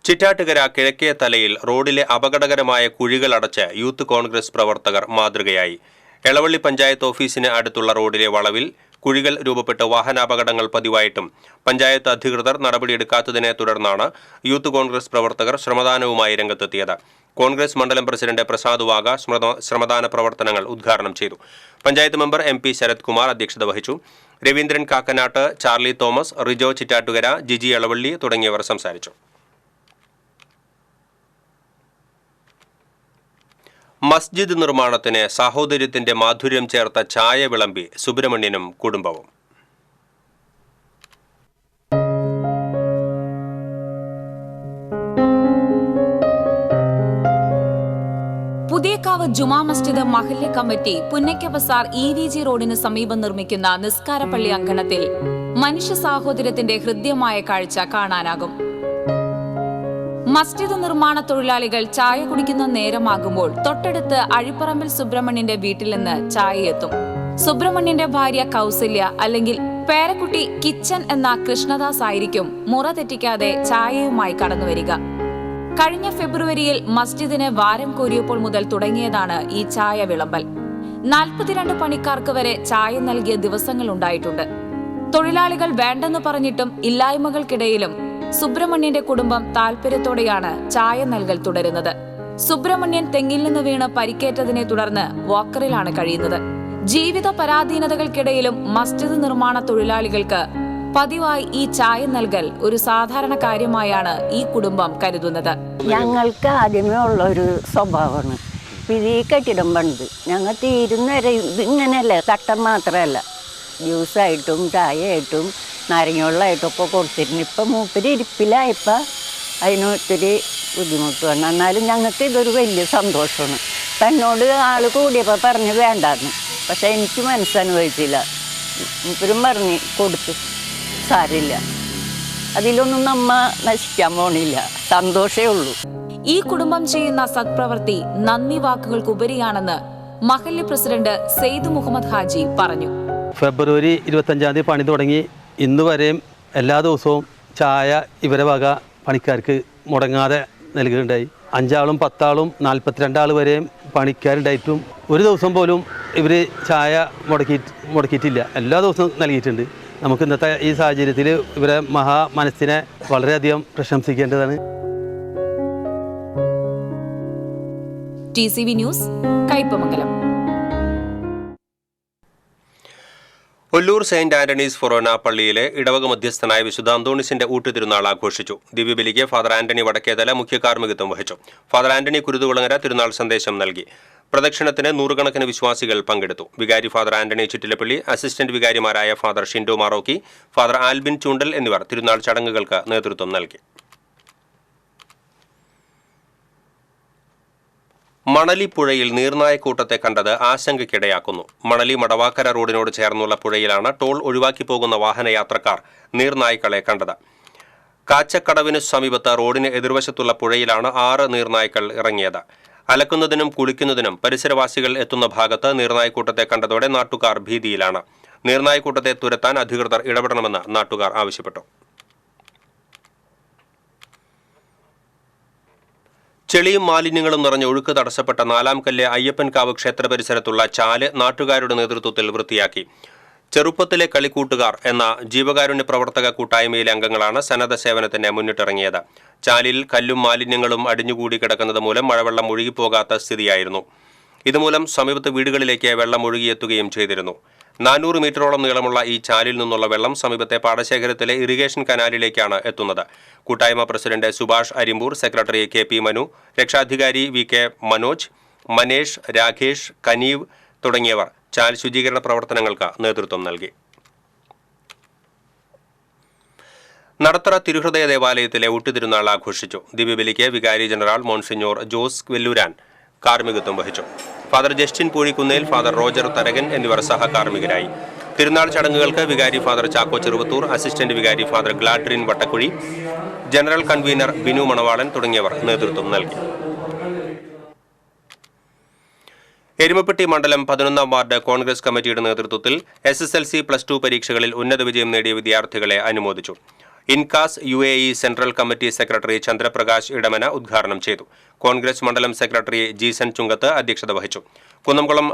ചിറ്റാറ്റുകര കിഴക്കേ തലയിൽ റോഡിലെ അപകടകരമായ കുഴികളടച്ച് യൂത്ത് കോൺഗ്രസ് പ്രവർത്തകർ മാതൃകയായി. എളവള്ളി പഞ്ചായത്ത് ഓഫീസിന് അടുത്തുള്ള റോഡിലെ വളവിൽ കുഴികൾ രൂപപ്പെട്ട് വാഹനാപകടങ്ങൾ പതിവായിട്ടും പഞ്ചായത്ത് അധികൃതർ നടപടിയെടുക്കാത്തതിനെ തുടർന്നാണ് യൂത്ത് കോൺഗ്രസ് പ്രവർത്തകർ ശ്രമദാനവുമായി രംഗത്തെത്തിയത്. കോൺഗ്രസ് മണ്ഡലം പ്രസിഡന്റ് പ്രസാദ് വാഗ ശ്രമദാന പ്രവർത്തനങ്ങൾ ഉദ്ഘാടനം ചെയ്തു. പഞ്ചായത്ത് മെമ്പർ MP ശരത് കുമാർ അധ്യക്ഷത വഹിച്ചു. രവീന്ദ്രൻ കാക്കനാട്ട്, ചാർലി തോമസ്, റിജോ ചിറ്റാറ്റുകര, ജിജി എളവള്ളി തുടങ്ങിയവർ സംസാരിച്ചു. മസ്ജിദ് നിർമ്മാണത്തിന് സാഹോദര്യത്തിന്റെ മാധുര്യം ചേർത്ത ചായ വിളമ്പി സുബ്രഹ്മണ്യനും കുടുംബവും. പുതിയക്കാവ് ജുമാ മസ്ജിദ് മഹല്ല് കമ്മിറ്റി പുന്നയ്ക്ക ബസാർ EVG റോഡിന് സമീപം നിർമ്മിക്കുന്ന നിസ്കാരപ്പള്ളി അങ്കണത്തിൽ മനുഷ്യ സാഹോദര്യത്തിന്റെ ഹൃദ്യമായ കാഴ്ച കാണാനാകും. മസ്ജിദ് നിർമ്മാണ തൊഴിലാളികൾ ചായ കുടിക്കുന്ന നേരമാകുമ്പോൾ തൊട്ടടുത്ത് അഴിപ്പറമ്പിൽ സുബ്രഹ്മണ്യന്റെ വീട്ടിൽ നിന്ന് ചായയെത്തും. സുബ്രഹ്മണ്യന്റെ ഭാര്യ കൗസല്യ അല്ലെങ്കിൽ പേരക്കുട്ടി കിച്ചൻ എന്ന കൃഷ്ണദാസ് ആയിരിക്കും മുറ തെറ്റിക്കാതെ ചായയുമായി കടന്നുവരിക. കഴിഞ്ഞ ഫെബ്രുവരിയിൽ മസ്ജിദിന് വാരം കോരിയപ്പോൾ മുതൽ തുടങ്ങിയതാണ് ഈ ചായ വിളമ്പൽ. 42 പണിക്കാർക്ക് വരെ ചായ നൽകിയ ദിവസങ്ങളുണ്ടായിട്ടുണ്ട്. തൊഴിലാളികൾ വേണ്ടെന്ന് പറഞ്ഞിട്ടും ഇല്ലായ്മകൾക്കിടയിലും സുബ്രഹ്മണ്യന്റെ കുടുംബം താൽപര്യത്തോടെയാണ് ചായ നൽകൽ തുടരുന്നത്. സുബ്രഹ്മണ്യൻ തെങ്ങിൽ നിന്ന് വീണ് പരിക്കേറ്റതിനെ തുടർന്ന് വാക്കറിലാണ് കഴിയുന്നത്. ജീവിത പരാധീനതകൾക്കിടയിലും മസ്ജിദ് നിർമ്മാണ തൊഴിലാളികൾക്ക് പതിവായി ഈ ചായ നൽകൽ ഒരു സാധാരണ കാര്യമായാണ് ഈ കുടുംബം കരുതുന്നത്. ഞങ്ങൾക്ക് ആദ്യമേ ഉള്ളൊരു സ്വഭാവമാണ്. ഈ കെട്ടിടം പണിത് ഞങ്ങൾ തീരുന്നവരെ ഇതിങ്ങനെയല്ല, തട്ടം മാത്രമല്ല, ജ്യൂസായിട്ടും ചായയായിട്ടും നാരങ്ങവെള്ളമായിട്ടും ഒക്കെ കൊടുത്തിരുന്നു. ഇപ്പം മൂപ്പര് ഇരിപ്പിലായപ്പോൾ അതിന് ഒത്തിരി ബുദ്ധിമുട്ട് വന്നു. എന്നാലും ഞങ്ങൾക്ക് ഇതൊരു വലിയ സന്തോഷമാണ്. എന്നോട് ആൾ കൂടിയപ്പോൾ പറഞ്ഞ് വേണ്ടാന്ന്, പക്ഷെ എനിക്ക് മനസ്സനുഭവിച്ചില്ല. മൂപ്പരും പറഞ്ഞ് കൊടുത്ത് സാരില്ല, അതിലൊന്നും നമ്മ നശിക്കാൻ പോണില്ല, സന്തോഷമേ ഉള്ളൂ. ഈ കുടുംബം ചെയ്യുന്ന സത്പ്രവൃത്തി നന്ദി വാക്കുകൾക്കുപരിയാണെന്ന് മഹല്ല് പ്രസിഡന്റ് സെയ്ദ് മുഹമ്മദ് ഹാജി പറഞ്ഞു. ഫെബ്രുവരി 25 പണി തുടങ്ങി ഇന്ന് വരെയും എല്ലാ ദിവസവും ചായ ഇവരെ വക പണിക്കാർക്ക് മുടങ്ങാതെ നൽകുകയുണ്ടായി. 5 ആളും 10 ആളും 42 ആൾ വരെയും പണിക്കാരുണ്ടായിട്ടും ഒരു ദിവസം പോലും ഇവർ ചായ മുടക്കിയിട്ടില്ല. എല്ലാ ദിവസവും നൽകിയിട്ടുണ്ട്. നമുക്ക് ഇന്നത്തെ ഈ സാഹചര്യത്തിൽ ഇവരെ മനസ്സിനെ വളരെയധികം പ്രശംസിക്കേണ്ടതാണ്. TCV news, Kaipamangalam. Ollur saint Antony's forane പള്ളിയിലെ ഇടവക മധ്യസ്ഥനായ വിശുദ്ധ അന്തോണീസിന്റെ ഊട്ടുതിരുനാൾ ആഘോഷിച്ചു. ദിവ്യബലിക്ക് ഫാദർ ആന്റണി വടക്കേതല മുഖ്യ കാർമ്മികത്വം വഹിച്ചു. ഫാദർ ആന്റണി കുരുതുകുളങ്ങര തിരുനാൾ സന്ദേശം നൽകി. പ്രദക്ഷിണത്തിന് നൂറുകണക്കിന് വിശ്വാസികൾ പങ്കെടുത്തു. വികാരി ഫാദർ ആന്റണി ചിറ്റിലപ്പള്ളി, അസിസ്റ്റന്റ് വികാരിമാരായ father Shindo Marokki, father Albin Choondal എന്നിവർ തിരുനാൾ ചടങ്ങുകൾക്ക് നേതൃത്വം നൽകി. മണലി പുഴയിൽ നീർനായക്കൂട്ടത്തെ കണ്ടത് ആശങ്കയ്ക്കിടയാക്കുന്നു. മണലി മടവാക്കര റോഡിനോട് ചേർന്നുള്ള പുഴയിലാണ് ടോൾ ഒഴിവാക്കി പോകുന്ന വാഹനയാത്രക്കാർ നീർനായ്ക്കളെ കണ്ടത്. കാച്ചക്കടവിന് സമീപത്ത് റോഡിന് എതിർവശത്തുള്ള പുഴയിലാണ് 6 നീർനായ്ക്കൾ ഇറങ്ങിയത്. അലക്കുന്നതിനും കുളിക്കുന്നതിനും പരിസരവാസികൾ എത്തുന്ന ഭാഗത്ത് നീർനായ്ക്കൂട്ടത്തെ കണ്ടതോടെ നാട്ടുകാർ ഭീതിയിലാണ്. നീർനായ്ക്കൂട്ടത്തെ തുരത്താൻ അധികൃതർ ഇടപെടണമെന്ന് നാട്ടുകാർ ആവശ്യപ്പെട്ടു. ചെളിയും മാലിന്യങ്ങളും നിറഞ്ഞ ഒഴുക്ക് തടസ്സപ്പെട്ട 4-ാം കല്ല് അയ്യപ്പൻകാവ് ക്ഷേത്ര പരിസരത്തുള്ള ചാല് നാട്ടുകാരുടെ നേതൃത്വത്തിൽ വൃത്തിയാക്കി. ചെറുപ്പത്തിലെ കളിക്കൂട്ടുകാർ എന്ന ജീവകാരുണ്യ പ്രവർത്തക കൂട്ടായ്മയിലെ അംഗങ്ങളാണ് സന്നദ്ധ സേവനത്തിന് മുന്നിട്ടിറങ്ങിയത്. ചാലിൽ കല്ലും മാലിന്യങ്ങളും അടിഞ്ഞുകൂടി കിടക്കുന്നത് മൂലം മഴവെള്ളം ഒഴുകിപ്പോകാത്ത സ്ഥിതിയായിരുന്നു. ഇതുമൂലം സമീപത്ത് വീടുകളിലേക്ക് വെള്ളം ഒഴുകിയെത്തുകയും ചെയ്തിരുന്നു. 400 മീറ്ററോളം നീളമുള്ള ഈ ചാലിൽ നിന്നുള്ള വെള്ളം സമീപത്തെ പാടശേഖരത്തിലെ ഇറിഗേഷൻ കനാലിലേക്കാണ് എത്തുന്നത്. കൂട്ടായ്മ president Subhash Arimbur, secretary KP Manu, രക്ഷാധികാരി VK മനോജ്, മനേഷ്, രാകേഷ്, കനീവ് തുടങ്ങിയവർ ചാൽ ശുചീകരണ പ്രവർത്തനങ്ങൾക്ക് നേതൃത്വം നൽകി. നടത്തറ തിരുഹൃദയ ദേവാലയത്തിലെ ഊട്ടുതിരുനാൾ ആഘോഷിച്ചു. ദിവ്യബലിക്ക് വികാരി ജനറൽ മോൺസിഞ്ഞോർ ജോസ് വെല്ലൂരാൻ കാർമ്മികത്വം വഹിച്ചു. Father Justin Poozhikunnel, father Roger Tharakan എന്നിവർ സഹകാർമ്മികരായി. തിരുനാൾ ചടങ്ങുകൾക്ക് വികാരി ഫാദർ ചാക്കോ ചെറുവത്തൂർ, അസിസ്റ്റന്റ് വികാരി father Gladrin Vattakuzhi, general convener Binu Manavalan തുടങ്ങിയവർ നേതൃത്വം നൽകി. എരുമപ്പെട്ടി മണ്ഡലം 11-ാം വാർഡ് കോൺഗ്രസ് കമ്മിറ്റിയുടെ നേതൃത്വത്തിൽ SSLC +2 പരീക്ഷകളിൽ ഉന്നത വിജയം നേടിയ വിദ്യാർത്ഥികളെ അനുമോദിച്ചു. INCAS UAE central committee secretary Chandraprakash Edamana ഉദ്ഘാടനം ചെയ്തു. കോൺഗ്രസ് മണ്ഡലം സെക്രട്ടറി ജീസൻ ചുങ്കത്ത് അധ്യക്ഷത വഹിച്ചു. കുന്നംകുളം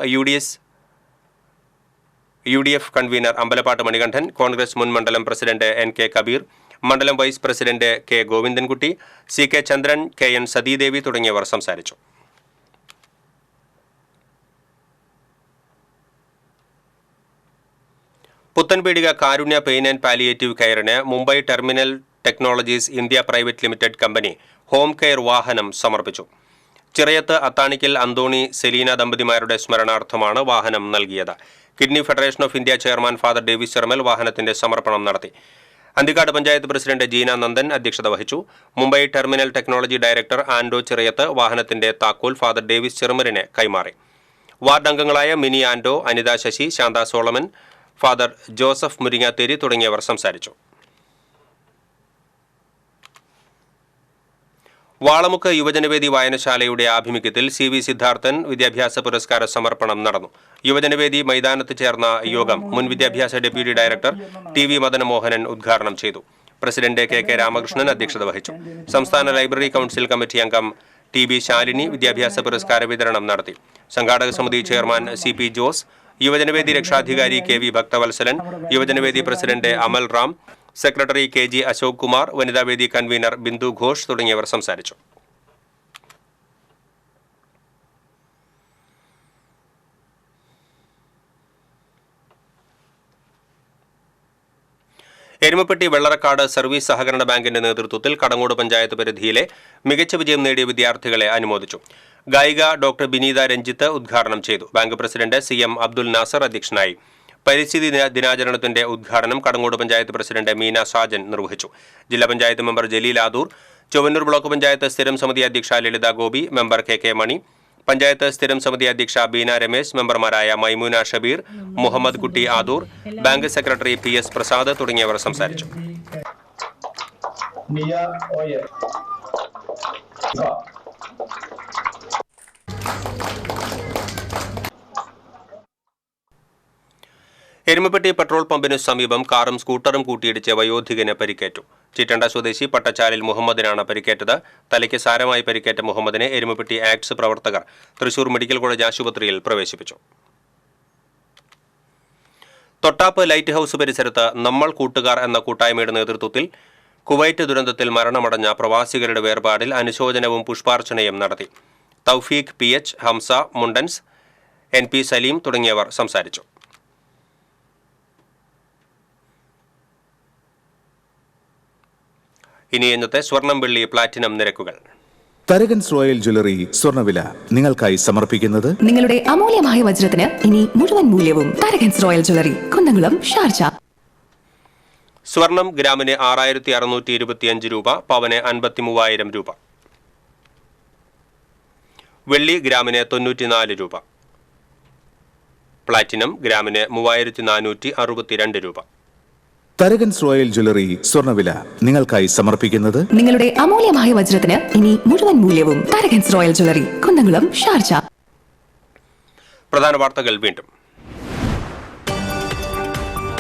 UDF കൺവീനർ അമ്പലപ്പാട്ട് മണികണ്ഠൻ, കോൺഗ്രസ് മുൻ മണ്ഡലം പ്രസിഡന്റ് NK കബീർ, മണ്ഡലം vice president K Govindankutty, CK Chandran, KN Sathidevi തുടങ്ങിയവർ സംസാരിച്ചു. Puthenpeedika Karunya pain and palliative കെയറിന് Mumbai terminal technologies India private limited company home care വാഹനം സമർപ്പിച്ചു. ചിറയത്ത് അത്താണിക്കൽ അന്തോണി സെലീന ദമ്പതിമാരുടെ സ്മരണാർത്ഥമാണ് വാഹനം നൽകിയത്. Kidney federation of India chairman father Davis Chermal വാഹനത്തിന്റെ സമർപ്പണം നടത്തി. അന്തിക്കാട് പഞ്ചായത്ത് പ്രസിഡന്റ് ജീന നന്ദൻ അധ്യക്ഷത വഹിച്ചു. Mumbai terminal technology director Ando Chirayath വാഹനത്തിന്റെ താക്കോൽ ഫാദർ ഡേവിസ് ചെർമലിന് കൈമാറി. വാർഡ് അംഗങ്ങളായ Mini Ando, Anitha Sasi, Shantha Solomon, father Joseph Muringatheri തുടങ്ങിയവർ സംസാരിച്ചു. വാളമുക്ക് യുവജനവേദി വായനശാലയുടെ ആഭിമുഖ്യത്തിൽ CV സിദ്ധാർത്ഥൻ വിദ്യാഭ്യാസ പുരസ്കാര സമർപ്പണം നടന്നു. യുവജനവേദി മൈതാനത്ത് ചേർന്ന യോഗം മുൻ വിദ്യാഭ്യാസ ഡെപ്യൂട്ടി ഡയറക്ടർ TV മദനമോഹനൻ ഉദ്ഘാടനം ചെയ്തു. പ്രസിഡന്റ് KK രാമകൃഷ്ണൻ അധ്യക്ഷത വഹിച്ചു. സംസ്ഥാന ലൈബ്രറി കൗൺസിൽ കമ്മിറ്റി അംഗം TB ശാലിനി വിദ്യാഭ്യാസ പുരസ്കാര വിതരണം നടത്തി. സംഘാടക സമിതി ചെയർമാൻ CP ജോസ്, യുവജനവേദി രക്ഷാധികാരി KV Bhakthavalsalan, Yuvajanavedi president Amal Ram, secretary KG Ashok Kumar, Vanithavedi convener Bindu Ghosh തുടങ്ങിയവർ സംസാരിച്ചു. എരുമപ്പെട്ടി വെള്ളറക്കാട് സർവീസ് സഹകരണ ബാങ്കിന്റെ നേതൃത്വത്തിൽ കടങ്ങോട് പഞ്ചായത്ത് പരിധിയിലെ മികച്ച വിജയം നേടിയ വിദ്യാർത്ഥികളെ അനുമോദിച്ചു. ഗായിക ഡോക്ടർ ബിനീത രഞ്ജിത്ത് ഉദ്ഘാടനം ചെയ്തു. Bank president CM Abdul Nasser അധ്യക്ഷനായി. പരിസ്ഥിതി ദിനാചരണത്തിന്റെ ഉദ്ഘാടനം കടങ്ങോട് പഞ്ചായത്ത് പ്രസിഡന്റ് മീന സാജൻ നിർവഹിച്ചു. ജില്ലാ പഞ്ചായത്ത് മെമ്പർ ജലീൽ ആദൂർ, ചൊവ്വന്നൂർ ബ്ലോക്ക് പഞ്ചായത്ത് സ്ഥിരം സമിതി അധ്യക്ഷ ലളിത ഗോപി, മെമ്പർ KK മണി, പഞ്ചായത്ത് സ്ഥിരം സമിതി അധ്യക്ഷ ബീന രമേശ്, മെമ്പർമാരായ മൈമൂന ഷബീർ, മുഹമ്മദ് കുട്ടി Adoor, bank secretary PS Prasad തുടങ്ങിയവർ സംസാരിച്ചു. എരുമപ്പെട്ടി പെട്രോൾ പമ്പിനു സമീപം കാറും സ്കൂട്ടറും കൂട്ടിയിടിച്ച് വയോധികന് പരിക്കേറ്റു. ചിറ്റണ്ട സ്വദേശി പട്ടച്ചാലിൽ മുഹമ്മദിനാണ് പരിക്കേറ്റത്. തലയ്ക്ക് സാരമായി പരിക്കേറ്റ മുഹമ്മദിനെ എരുമപ്പെട്ടി ആക്ട്സ് പ്രവർത്തകർ തൃശൂർ മെഡിക്കൽ കോളേജ് ആശുപത്രിയിൽ പ്രവേശിപ്പിച്ചു. തൊട്ടാപ്പ് ലൈറ്റ് ഹൌസ് പരിസരത്ത് നമ്മൾ കൂട്ടുകാർ എന്ന കൂട്ടായ്മയുടെ നേതൃത്വത്തിൽ കുവൈറ്റ് ദുരന്തത്തിൽ മരണമടഞ്ഞ പ്രവാസികളുടെ വേർപാടിൽ അനുശോചനവും പുഷ്പാർച്ചനയും നടത്തി. തൗഫീഖ് PH, ഹംസ മുണ്ടൻസ്, NP സലീം തുടങ്ങിയവർ സംസാരിച്ചു. ഇനി ഇന്നത്തെ സ്വർണം, വെള്ളി, പ്ലാറ്റിനം നിരക്കുകൾ. തരകൻസ് റോയൽ ജ്വല്ലറി സ്വർണ്ണവില നിങ്ങൾക്കായി സമർപ്പിക്കുന്നത് നിങ്ങളുടെ അമൂല്യമായ വജ്രത്തിന് ഇനി മുഴുവൻ മൂല്യവും Tharakans royal jewellery, Kunnamkulam, Sharjah. സ്വർണം ഗ്രാമിന് 6625 രൂപ, പവന് 53,000 രൂപ. വെള്ളി ഗ്രാമിന് 94 രൂപ. പ്ലാറ്റിനം ഗ്രാമിന് 3462 രൂപ. തരകൻസ് റോയൽ ജ്വല്ലറി സ്വർണ്ണവില നിങ്ങൾക്കായി സമർപ്പിക്കുന്നത് നിങ്ങളുടെ അമൂല്യമായ വജ്രത്തിന് ഇനി മുഴുവൻ മൂല്യവും Tharakans royal jewellery, Kunnamkulam, Sharjah. പ്രധാന വാർത്തകൾ വീണ്ടും.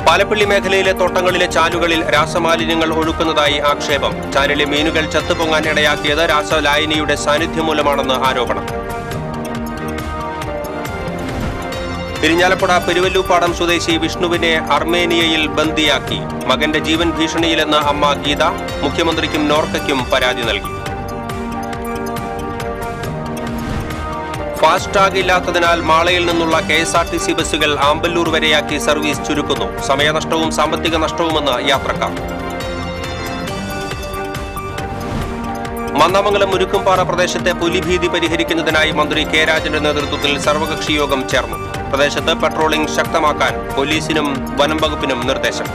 പാലപ്പള്ളി മേഖലയിലെ തോട്ടങ്ങളിലെ ചാലുകളിൽ രാസമാലിന്യങ്ങൾ ഒഴുക്കുന്നതായി ആക്ഷേപം. ചാലിലെ മീനുകൾ ചത്തുപൊങ്ങാൻ ഇടയാക്കിയത് രാസലായനിയുടെ സാന്നിധ്യം മൂലമാണെന്ന് ആരോപണം. ഇരിഞ്ഞാലക്കുട പെരുവല്ലൂപ്പാടം സ്വദേശി വിഷ്ണുവിനെ അർമേനിയയിൽ ബന്ദിയാക്കി. മകന്റെ ജീവൻ ഭീഷണിയിലെന്ന് അമ്മ ഗീത മുഖ്യമന്ത്രിക്കും നോർക്കയ്ക്കും പരാതി നൽകി. ഫാസ്ടാഗ് ഇല്ലാത്തതിനാൽ മാളയിൽ നിന്നുള്ള KSRTC ബസ്സുകൾ ആമ്പല്ലൂർ വരെയാക്കി സർവീസ് ചുരുക്കുന്നു. സമയനഷ്ടവും സാമ്പത്തിക നഷ്ടവുമെന്ന് യാത്രക്കാർ. മന്നാമംഗലം മുരുക്കുംപാറ പ്രദേശത്തെ പുലിഭീതി പരിഹരിക്കുന്നതിനായി മന്ത്രി K രാജന്റെ നേതൃത്വത്തിൽ സർവകക്ഷി യോഗം ചേർന്നു. പ്രദേശത്ത് പട്രോളിംഗ് ശക്തമാക്കാൻ പോലീസിനും വനം വകുപ്പിനും നിർദ്ദേശം.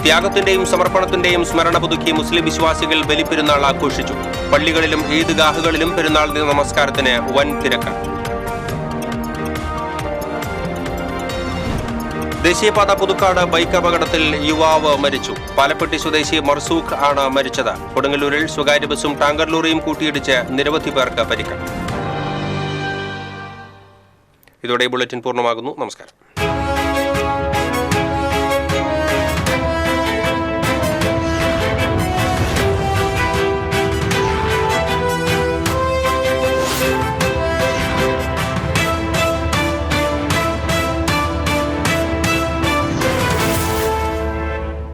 ത്യാഗത്തിന്റെയും സമർപ്പണത്തിന്റെയും സ്മരണ പുതുക്കി മുസ്ലിം വിശ്വാസികൾ ബലിപ്പെരുന്നാൾ ആഘോഷിച്ചു. പള്ളികളിലും ഈദ്ഗാഹുകളിലും പെരുന്നാൾ ദിന നമസ്കാരത്തിന് വൻ തിരക്ക്. ദേശീയപാത പുതുക്കാട് ബൈക്ക് അപകടത്തിൽ യുവാവ് മരിച്ചു. പാലപ്പെട്ടി സ്വദേശി മർസൂഖ് ആണ് മരിച്ചത്. കൊടുങ്ങല്ലൂരിൽ സ്വകാര്യ ബസും ടാങ്കർ ലോറിയും കൂട്ടിയിടിച്ച് നിരവധി പേർക്ക് പരിക്ക്. ഇതോടെ ബുള്ളറ്റിൻ പൂർണ്ണമാകുന്നു. നമസ്കാരം.